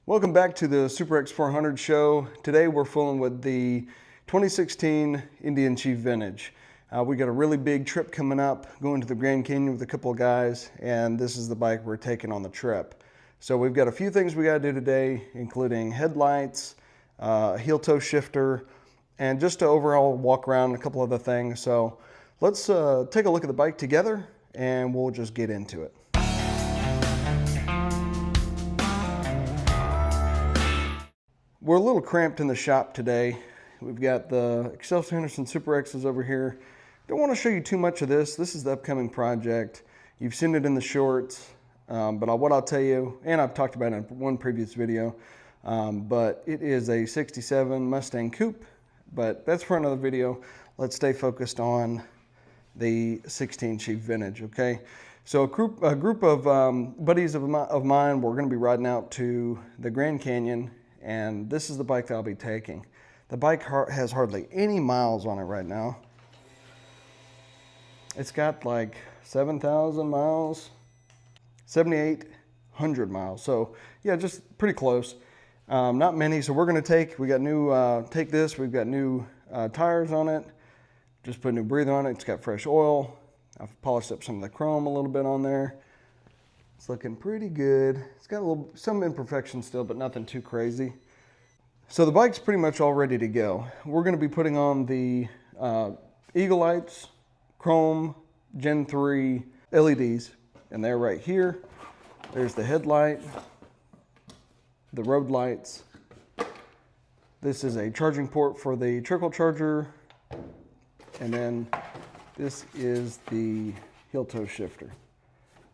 Welcome back to the Super X400 show. Today we're fooling with the 2016 Indian Chief Vintage. We got a really big trip coming up, going to the Grand Canyon with a couple of guys, and this is the bike we're taking on the trip. So we've got a few things we got to do today, including headlights, heel toe shifter, and just to overall walk around a couple other things. So let's take a look at the bike together and we'll just get into it. We're a little cramped in the shop today. We've got the Excelsior Henderson Super X's over here. Don't want to show you too much of this. This is the upcoming project. You've seen it in the shorts, but what I'll tell you, and I've talked about it in one previous video, but it is a 67 Mustang Coupe, but that's for another video. Let's stay focused on the 16 Chief Vintage, okay? So a group of buddies of mine, we're gonna be riding out to the Grand Canyon, and this is the bike that I'll be taking. The bike has hardly any miles on it right now. It's got like 7,000 miles, 7,800 miles. So yeah, just pretty close. Not many. So we're gonna we got new, take this, we've got new tires on it. Just put a new breather on it. It's got fresh oil. I've polished up some of the chrome a little bit on there. It's looking pretty good. It's got some imperfections still, but nothing too crazy. So the bike's pretty much all ready to go. We're gonna be putting on the Eagle Lights, chrome, Gen 3 LEDs, and they're right here. There's the headlight, the road lights. This is a charging port for the trickle charger. And then this is the heel toe shifter.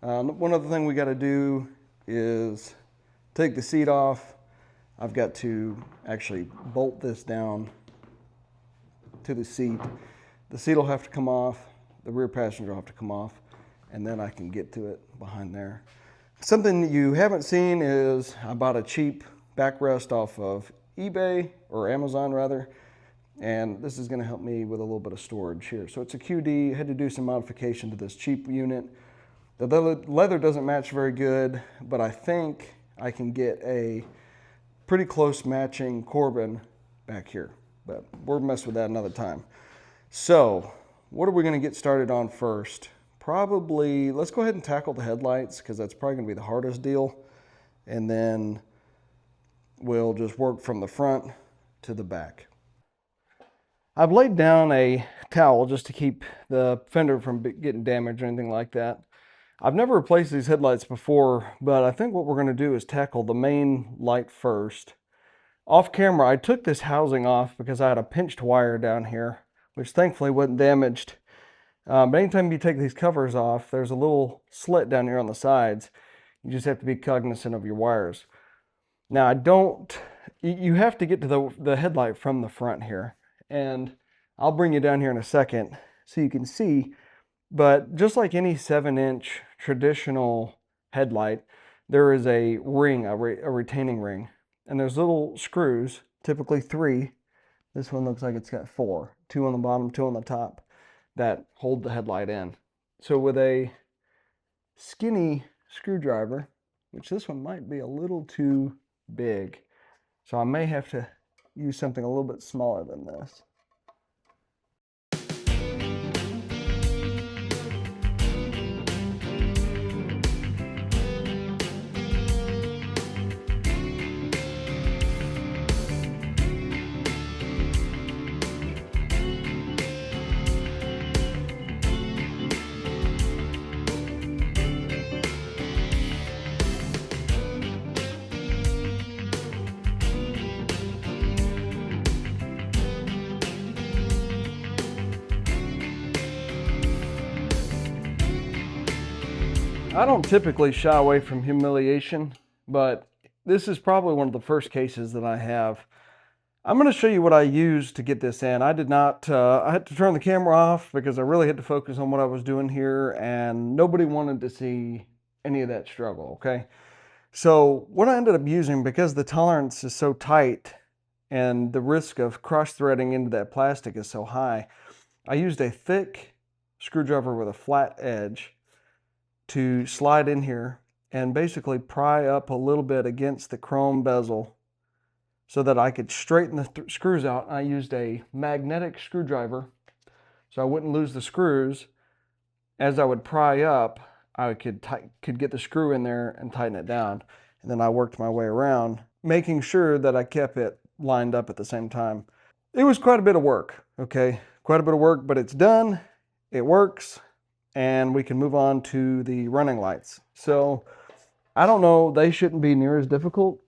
One other thing we got to do is take the seat off. I've got to actually bolt this down to the seat. The seat will have to come off. The rear passenger will have to come off, and then I can get to it behind there. Something you haven't seen is I bought a cheap backrest off of eBay, or Amazon rather, and this is going to help me with a little bit of storage here. So it's a QD. I had to do some modification to this cheap unit. The leather doesn't match very good, but I think I can get a pretty close matching Corbin back here, but we'll mess with that another time. So what are we going to get started on first? Probably, let's go ahead and tackle the headlights, because that's probably going to be the hardest deal. And then we'll just work from the front to the back. I've laid down a towel just to keep the fender from getting damaged or anything like that. I've never replaced these headlights before, but I think what we're going to do is tackle the main light first. Off camera, I took this housing off because I had a pinched wire down here, which thankfully wasn't damaged. But anytime you take these covers off, there's a little slit down here on the sides. You just have to be cognizant of your wires. Now, you have to get to the headlight from the front here. And I'll bring you down here in a second so you can see. But just like any 7-inch traditional headlight, there is a ring, a retaining ring. And there's little screws, typically 3. This one looks like it's got 4. 2 on the bottom, 2 on the top, that hold the headlight in. So with a skinny screwdriver, which this one might be a little too big, so I may have to use something a little bit smaller than this. I don't typically shy away from humiliation, but this is probably one of the first cases that I have. I'm going to show you what I used to get this in. I did not, I had to turn the camera off because I really had to focus on what I was doing here, and nobody wanted to see any of that struggle, okay? So what I ended up using, because the tolerance is so tight and the risk of cross-threading into that plastic is so high, I used a thick screwdriver with a flat edge to slide in here and basically pry up a little bit against the chrome bezel so that I could straighten the screws out. I used a magnetic screwdriver so I wouldn't lose the screws. As I would pry up, I could get the screw in there and tighten it down. And then I worked my way around, making sure that I kept it lined up at the same time. It was quite a bit of work, okay? Quite a bit of work, but it's done, it works, and we can move on to the running lights. So, I don't know, they shouldn't be near as difficult.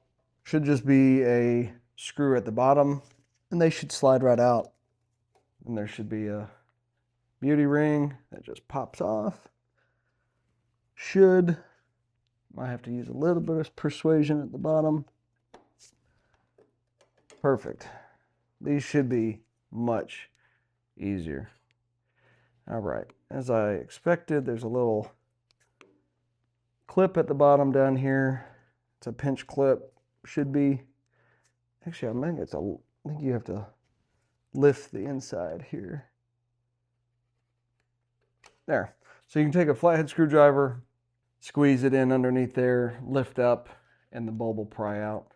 Should just be a screw at the bottom, and they should slide right out. And there should be a beauty ring that just pops off. Might have to use a little bit of persuasion at the bottom. Perfect. These should be much easier. All right, as I expected, there's a little clip at the bottom down here. It's a pinch clip. Should be, actually, I think you have to lift the inside here. There. So you can take a flathead screwdriver, squeeze it in underneath there, lift up, and the bulb will pry out.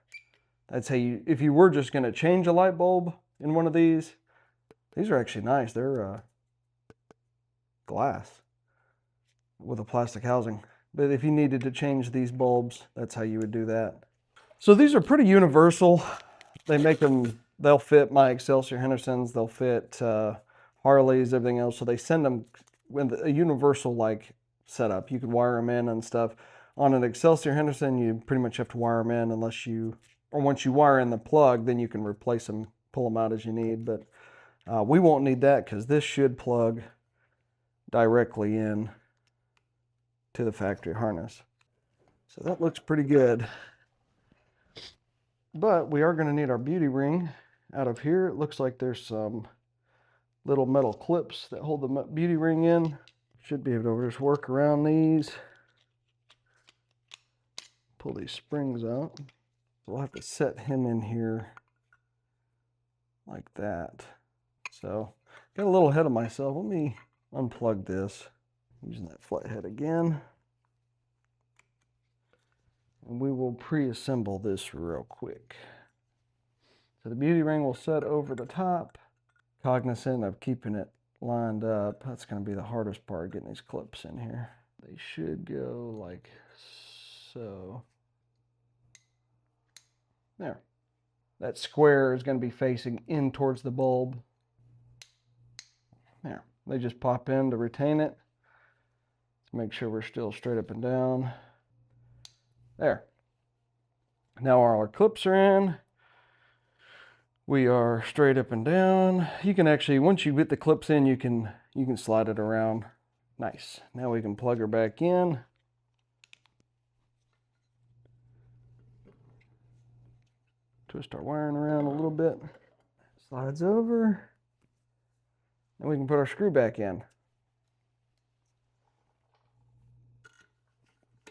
That's how you, if you were just going to change a light bulb in one of these are actually nice. They're glass with a plastic housing. But if you needed to change these bulbs, that's how you would do that. So these are pretty universal. They make them, they'll fit my Excelsior Hendersons, they'll fit Harleys, everything else. So they send them with a universal like setup. You could wire them in and stuff. On an Excelsior Henderson, you pretty much have to wire them in unless you, or once you wire in the plug, then you can replace them, pull them out as you need. But we won't need that because this should plug directly in to the factory harness. So that looks pretty good. But we are going to need our beauty ring out of here. It looks like there's some little metal clips that hold the beauty ring in. Should be able to just work around these. Pull these springs out. We'll have to set him in here like that. So, got a little ahead of myself. Let me unplug this using that flathead again. And we will pre-assemble this real quick. So the beauty ring will set over the top. Cognizant of keeping it lined up. That's going to be the hardest part, getting these clips in here. They should go like so. There. That square is going to be facing in towards the bulb. There. They just pop in to retain it. Let's make sure we're still straight up and down. There. Now all our clips are in. We are straight up and down. You can actually, once you get the clips in, you can slide it around. Nice. Now we can plug her back in. Twist our wiring around a little bit. Slides over. And we can put our screw back in.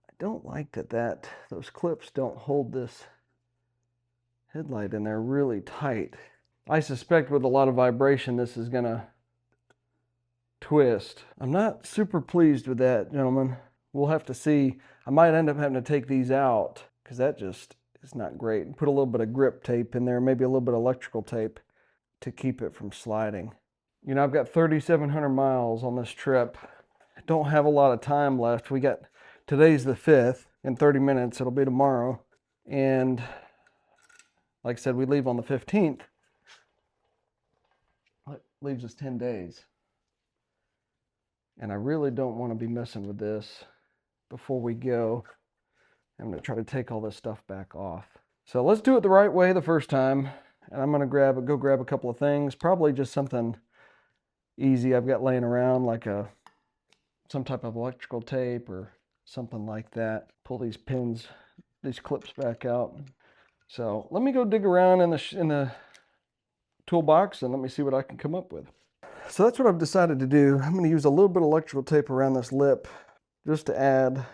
I don't like that those clips don't hold this headlight in there really tight. I suspect with a lot of vibration this is gonna twist. I'm not super pleased with that, gentlemen. We'll have to see. I might end up having to take these out because that just is not great. Put a little bit of grip tape in there, maybe a little bit of electrical tape to keep it from sliding. You know, I've got 3,700 miles on this trip. I don't have a lot of time left. Today's the 5th. In 30 minutes, it'll be tomorrow. And like I said, we leave on the 15th. That leaves us 10 days. And I really don't want to be messing with this before we go. I'm going to try to take all this stuff back off. So let's do it the right way the first time. And I'm going to go grab a couple of things. Probably just something easy I've got laying around, like some type of electrical tape or something like that. Pull these pins, these clips back out. So let me go dig around in the toolbox and let me see what I can come up with. So that's what I've decided to do. I'm going to use a little bit of electrical tape around this lip just to add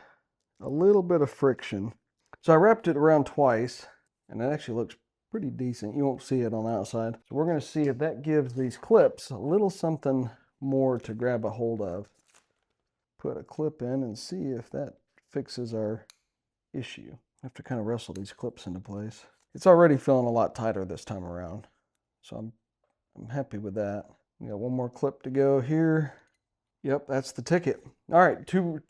a little bit of friction. So I wrapped it around twice and it actually looks pretty decent. You won't see it on the outside. So we're going to see if that gives these clips a little something more to grab a hold of. Put a clip in and see if that fixes our issue. I have to kind of wrestle these clips into place. It's already feeling a lot tighter this time around, so I'm happy with that. We got one more clip to go here. Yep, that's the ticket. All right, two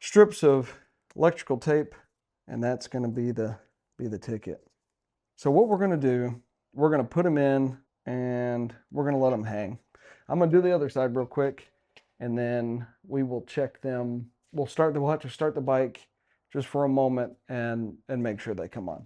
strips of electrical tape, and that's going to be the ticket. So what we're going to do, we're going to put them in, and we're going to let them hang. I'm going to do the other side real quick, and then we will check them. We'll have to start the bike just for a moment and make sure they come on.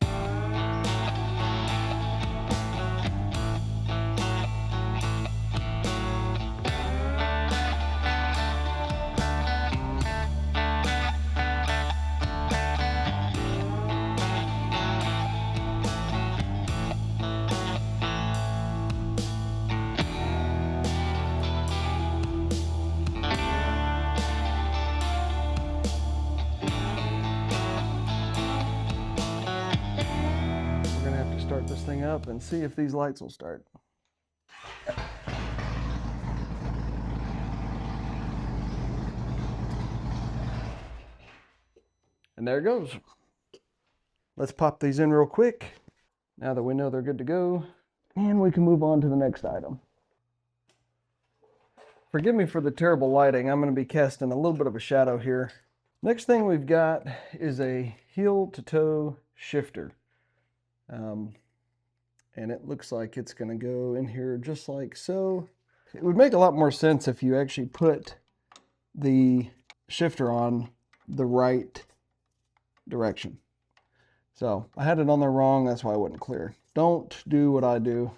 Start this thing up and see if these lights will start. And there it goes. Let's pop these in real quick now that we know they're good to go, and we can move on to the next item. Forgive me for the terrible lighting. I'm going to be casting a little bit of a shadow here. Next thing we've got is a heel to toe shifter. And it looks like it's going to go in here just like so. It would make a lot more sense if you actually put the shifter on the right direction. So I had it on there wrong, that's why it wasn't clear. Don't do what I do.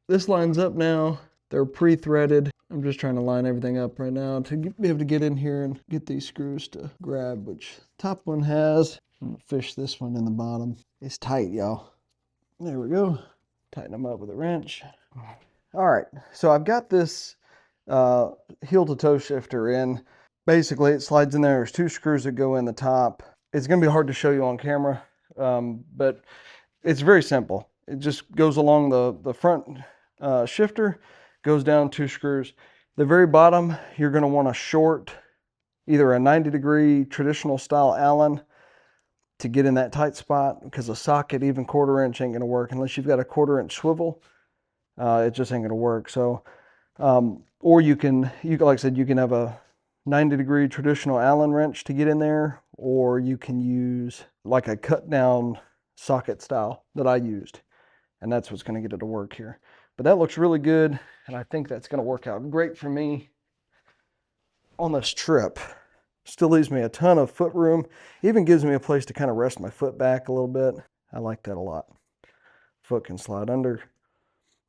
This lines up now. They're pre-threaded. I'm just trying to line everything up right now to be able to get in here and get these screws to grab, which the top one has. I'm gonna fish this one in the bottom. It's tight, y'all. There we go. Tighten them up with a wrench. All right, so I've got this heel to toe shifter in. Basically, it slides in there. There's two screws that go in the top. It's going to be hard to show you on camera, but it's very simple. It just goes along the front shifter, goes down two screws. The very bottom, you're going to want a short, either a 90-degree traditional style Allen to get in that tight spot, because a socket, even 1/4 inch, ain't going to work unless you've got a 1/4 inch swivel. It just ain't going to work. So, or you can, like I said, you can have a 90-degree traditional Allen wrench to get in there, or you can use like a cut down socket style that I used, and that's what's going to get it to work here. But that looks really good, and I think that's going to work out great for me on this trip. Still leaves me a ton of foot room. Even gives me a place to kind of rest my foot back a little bit. I like that a lot. Foot can slide under.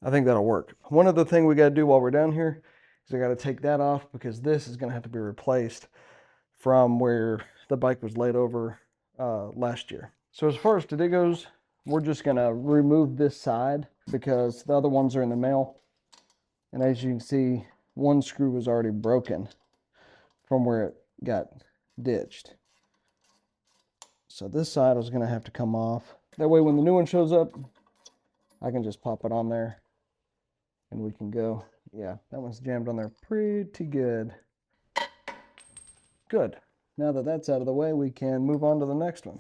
I think that'll work. One other thing we got to do while we're down here is I got to take that off, because this is going to have to be replaced from where the bike was laid over last year. So as far as today goes, we're just going to remove this side because the other ones are in the mail. And as you can see, one screw was already broken from where it got ditched. So this side is going to have to come off. That way when the new one shows up, I can just pop it on there and we can go. Yeah, that one's jammed on there pretty good. Good. Now that that's out of the way, we can move on to the next one.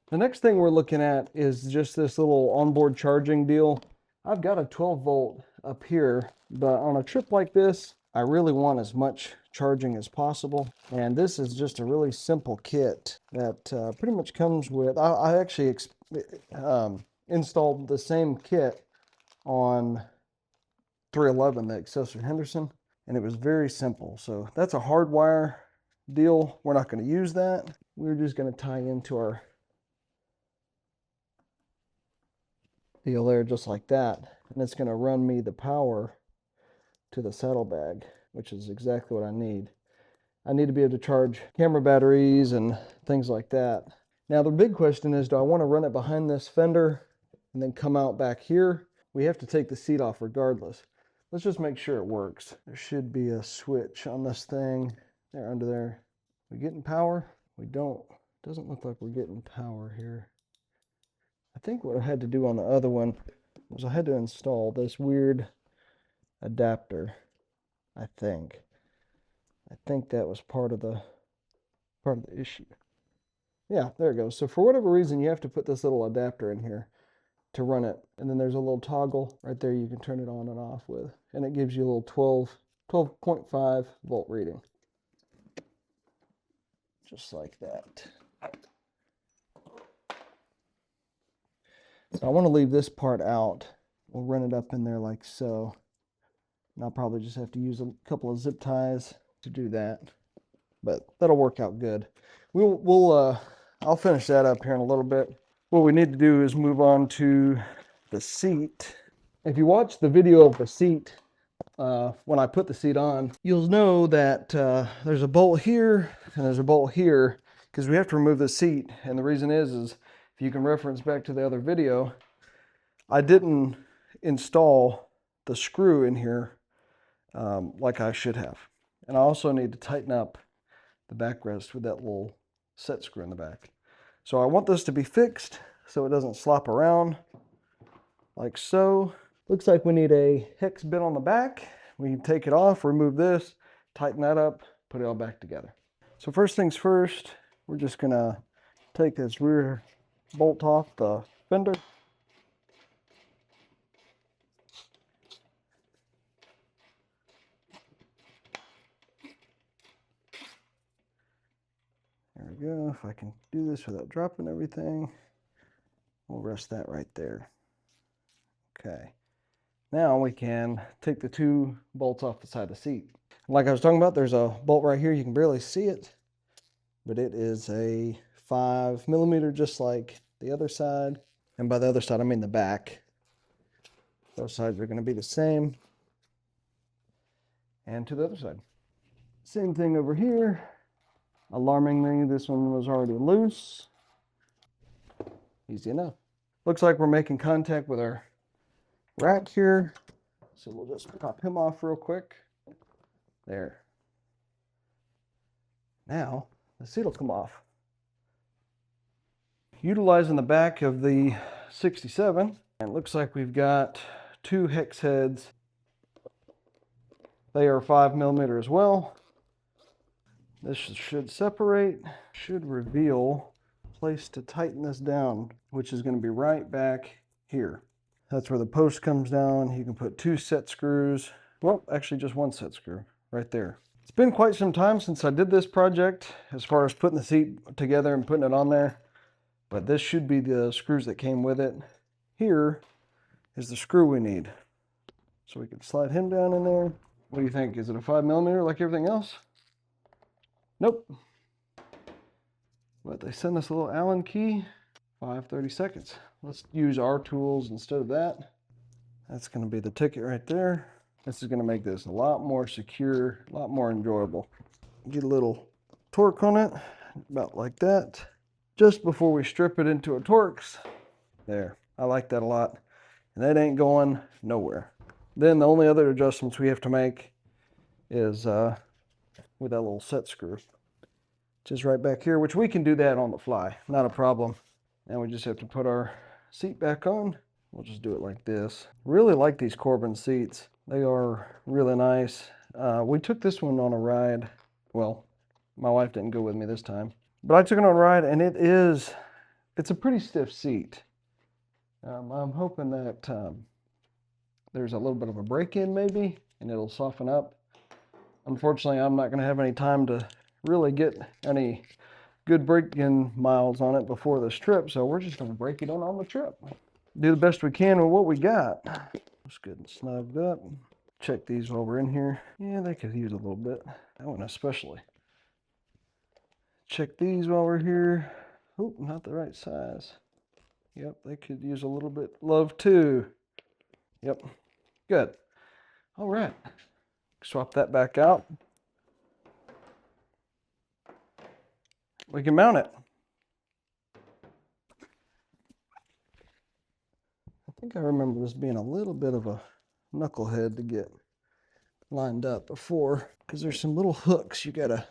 The next thing we're looking at is just this little onboard charging deal. I've got a 12-volt up here, but on a trip like this, I really want as much charging as possible. And this is just a really simple kit that pretty much comes with, I actually installed the same kit on 311, the Excelsior Henderson, and it was very simple. So that's a hardwire deal. We're not going to use that. We're just going to tie into our deal there just like that, and it's going to run me the power to the saddlebag, which is exactly what I need. I need to be able to charge camera batteries and things like that. Now the big question is, do I want to run it behind this fender and then come out back here? We have to take the seat off regardless. Let's just make sure it works. There should be a switch on this thing there, under there. We getting power? We don't. Doesn't look like we're getting power here. I think what I had to do on the other one was I had to install this weird adapter. I think that was part of the issue. Yeah, there it goes. So for whatever reason, you have to put this little adapter in here to run it. And then there's a little toggle right there you can turn it on and off with. And it gives you a little 12.5 volt reading. Just like that. So I want to leave this part out. We'll run it up in there like so. And I'll probably just have to use a couple of zip ties to do that. But that'll work out good. I'll finish that up here in a little bit. What we need to do is move on to the seat. If you watch the video of the seat, when I put the seat on, you'll know that there's a bolt here and there's a bolt here because we have to remove the seat. And the reason is if you can reference back to the other video, I didn't install the screw in here like I should have. And I also need to tighten up the backrest with that little set screw in the back. So I want this to be fixed so it doesn't slop around like so. Looks like we need a hex bit on the back. We can take it off, remove this, tighten that up, put it all back together. So first things first, we're just gonna take this rear bolt off the fender. There we go. If I can do this without dropping everything, we'll rest that right there. Okay. Now we can take the two bolts off the side of the seat. Like I was talking about, there's a bolt right here. You can barely see it, but it is a 5mm, just like the other side. And by the other side, I mean the back. Those sides are going to be the same. And to the other side. Same thing over here. Alarmingly, this one was already loose. Easy enough. Looks like we're making contact with our rack here. So we'll just pop him off real quick. There. Now, the seat will come off. Utilizing the back of the 67, and it looks like we've got two hex heads. They are 5mm as well. This should separate, should reveal a place to tighten this down, which is going to be right back here. That's where the post comes down. You can put two set screws. Well, actually just one set screw right there. It's been quite some time since I did this project as far as putting the seat together and putting it on there. But this should be the screws that came with it. Here is the screw we need. So we can slide him down in there. What do you think? Is it a 5mm like everything else? Nope. But they sent us a little Allen key, 5/32. Let's use our tools instead of that. That's going to be the ticket right there. This is going to make this a lot more secure, a lot more enjoyable. Get a little torque on it, about like that. Just before we strip it into a Torx. There, I like that a lot. And that ain't going nowhere. Then the only other adjustments we have to make is with that little set screw. Just right back here, which we can do that on the fly, not a problem. And we just have to put our seat back on. We'll just do it like this. Really like these Corbin seats. They are really nice. We took this one on a ride. Well, my wife didn't go with me this time. But I took it on a ride, and it's a pretty stiff seat. I'm hoping that there's a little bit of a break-in maybe, and it'll soften up. Unfortunately, I'm not going to have any time to really get any good break-in miles on it before this trip, so we're just going to break it on the trip. Do the best we can with what we got. It's good and snugged up. Check these while we're in here. Yeah, they could use a little bit. That one especially. Check these while we're here. Oh, not the right size. Yep, they could use a little bit love too. Yep, good. All right, swap that back out. We can mount it. I think I remember this being a little bit of a knucklehead to get lined up before, because there's some little hooks you gotta,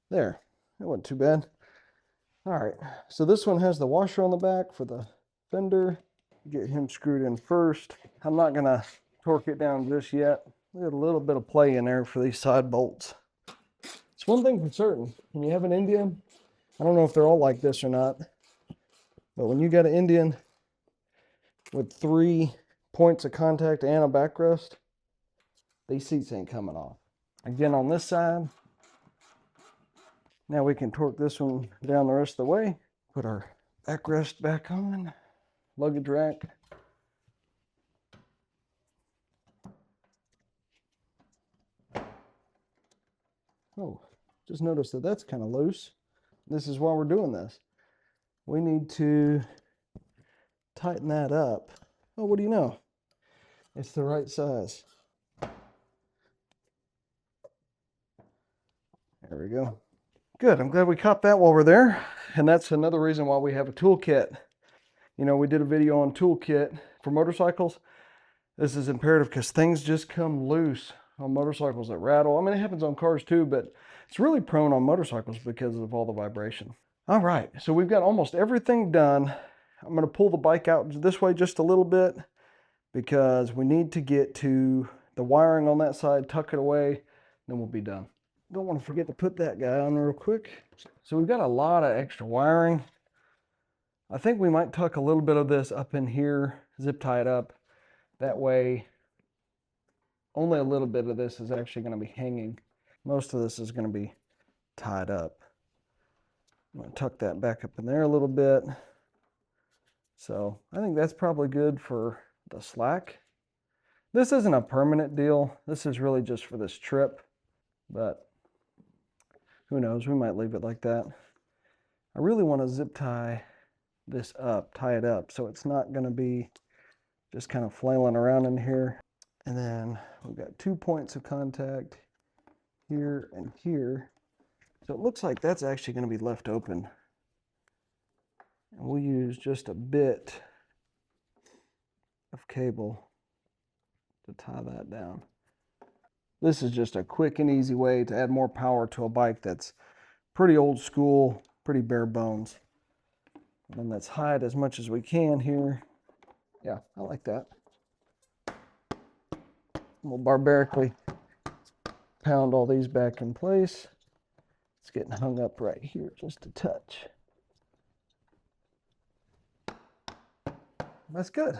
there, that wasn't too bad. All right, so this one has the washer on the back for the fender. Get him screwed in first. I'm not gonna torque it down just yet. We got a little bit of play in there for these side bolts. It's one thing for certain, when you have an Indian I don't know if they're all like this or not, but when you got an Indian with 3 points of contact and a backrest, these seats ain't coming off. Again, on this side, now we can torque this one down the rest of the way. Put our backrest back on, luggage rack. Oh, just noticed that that's kind of loose. This is why we're doing this. We need to tighten that up. Oh, what do you know? It's the right size. There we go. Good, I'm glad we caught that while we're there. And that's another reason why we have a toolkit. You know, we did a video on toolkit for motorcycles. This is imperative because things just come loose on motorcycles that rattle. I mean, it happens on cars too, but it's really prone on motorcycles because of all the vibration. All right, so we've got almost everything done. I'm gonna pull the bike out this way just a little bit because we need to get to the wiring on that side, tuck it away, then we'll be done. Don't want to forget to put that guy on real quick. So we've got a lot of extra wiring. I think we might tuck a little bit of this up in here, zip tie it up. That way, only a little bit of this is actually going to be hanging. Most of this is going to be tied up. I'm going to tuck that back up in there a little bit. So I think that's probably good for the slack. This isn't a permanent deal. This is really just for this trip, but who knows, we might leave it like that. I really want to zip tie this up, tie it up, so it's not going to be just kind of flailing around in here. And then we've got 2 points of contact here and here. So it looks like that's actually going to be left open. And we'll use just a bit of cable to tie that down. This is just a quick and easy way to add more power to a bike that's pretty old school, pretty bare bones. And let's hide as much as we can here. Yeah, I like that. We'll barbarically pound all these back in place. It's getting hung up right here just a touch. That's good.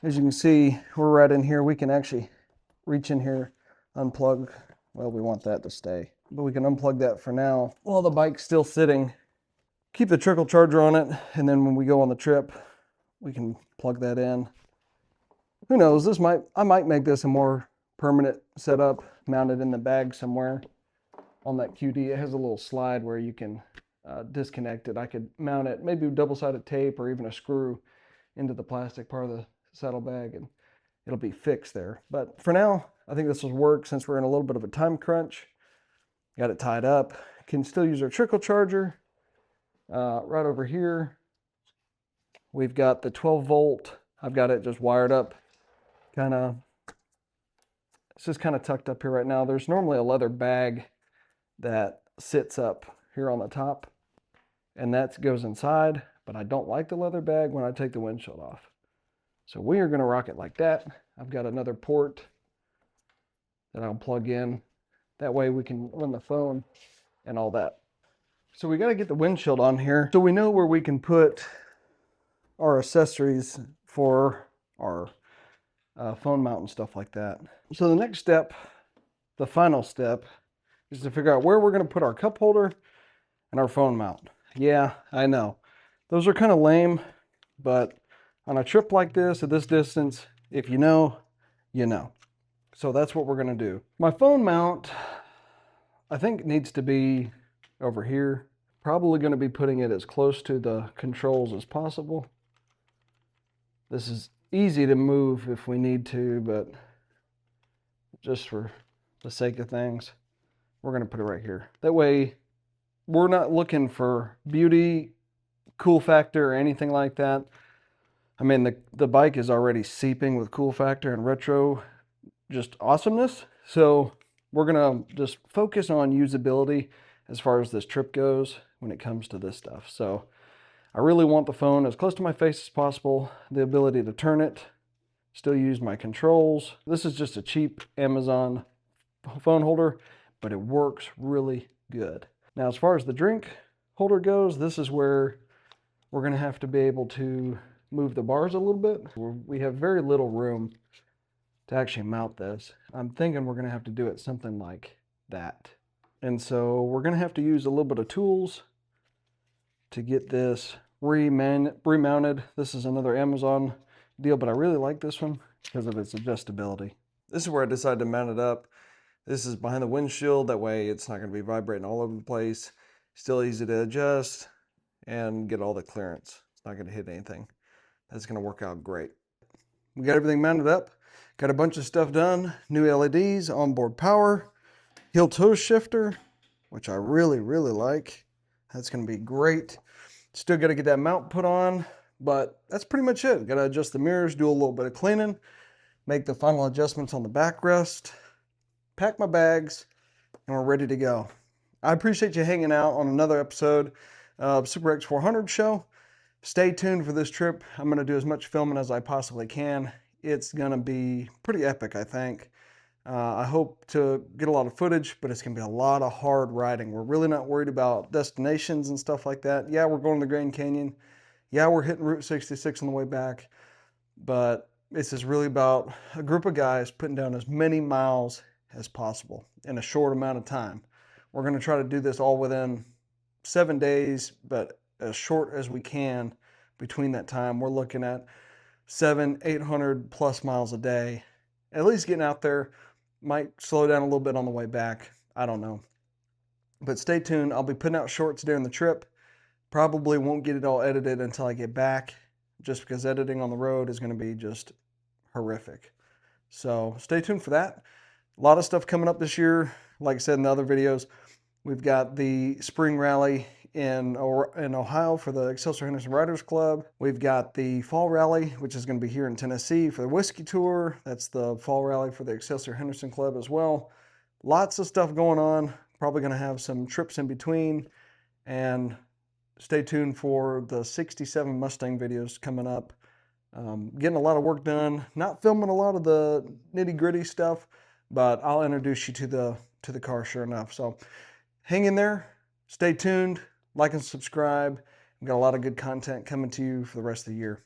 As you can see, we're right in here. We can actually reach in here, unplug. Well, we want that to stay, but we can unplug that for now while the bike's still sitting. Keep the trickle charger on it, and then when we go on the trip, we can plug that in. Who knows, I might make this a more permanent setup, mounted in the bag somewhere on that QD. It has a little slide where you can disconnect it. I could mount it, maybe with double-sided tape or even a screw into the plastic part of the saddlebag, and it'll be fixed there. But for now, I think this will work since we're in a little bit of a time crunch. Got it tied up. Can still use our trickle charger. Right over here, we've got the 12 volt. I've got it just wired up, it's just kind of tucked up here right now. There's normally a leather bag that sits up here on the top, and that goes inside, but I don't like the leather bag when I take the windshield off. So we are gonna rock it like that. I've got another port that I'll plug in. That way we can run the phone and all that. So we got to get the windshield on here so we know where we can put our accessories for our phone mount and stuff like that. So the next step, the final step, is to figure out where we're going to put our cup holder and our phone mount. Yeah, I know. Those are kind of lame, but on a trip like this, at this distance, if you know, you know. So that's what we're going to do. My phone mount, I think, needs to be over here. Probably going to be putting it as close to the controls as possible. This is easy to move if we need to, but just for the sake of things, we're going to put it right here. That way, we're not looking for beauty, cool factor, or anything like that. I mean, the bike is already seeping with cool factor and retro, just awesomeness. So we're going to just focus on usability as far as this trip goes when it comes to this stuff. So I really want the phone as close to my face as possible, the ability to turn it, still use my controls. This is just a cheap Amazon phone holder, but it works really good. Now, as far as the drink holder goes, this is where we're going to have to be able to move the bars a little bit. We have very little room to actually mount this. I'm thinking we're going to have to do it something like that. And so we're going to have to use a little bit of tools to get this remounted. This is another Amazon deal, but I really like this one because of its adjustability. This is where I decided to mount it up. This is behind the windshield. That way it's not going to be vibrating all over the place. Still easy to adjust and get all the clearance. It's not going to hit anything. That's going to work out great. We got everything mounted up. Got a bunch of stuff done. New LEDs, onboard power, heel toe shifter, which I really, really like. That's going to be great. Still got to get that mount put on, but that's pretty much it. Got to adjust the mirrors, do a little bit of cleaning, make the final adjustments on the backrest, pack my bags, and we're ready to go. I appreciate you hanging out on another episode of Super X400 Show. Stay tuned for this trip. I'm going to do as much filming as I possibly can. It's going to be pretty epic, I think. I hope to get a lot of footage, but it's going to be a lot of hard riding. We're really not worried about destinations and stuff like that. Yeah, we're going to the Grand Canyon. Yeah, we're hitting Route 66 on the way back. But this is really about a group of guys putting down as many miles as possible in a short amount of time. We're going to try to do this all within 7 days, but as short as we can between that time. We're looking at 700-800 plus miles a day. At least getting out there. Might slow down a little bit on the way back. I don't know. But stay tuned. I'll be putting out shorts during the trip. Probably won't get it all edited until I get back, just because editing on the road is going to be just horrific. So stay tuned for that. A lot of stuff coming up this year. Like I said in the other videos, we've got the spring rally in Ohio for the Excelsior Henderson Riders Club. We've got the fall rally, which is going to be here in Tennessee for the Whiskey Tour. That's the fall rally for the Excelsior Henderson Club as well. Lots of stuff going on. Probably going to have some trips in between. And stay tuned for the 67 Mustang videos coming up. Getting a lot of work done. Not filming a lot of the nitty-gritty stuff, but I'll introduce you to the car sure enough. So hang in there. Stay tuned. Like and subscribe. We've got a lot of good content coming to you for the rest of the year.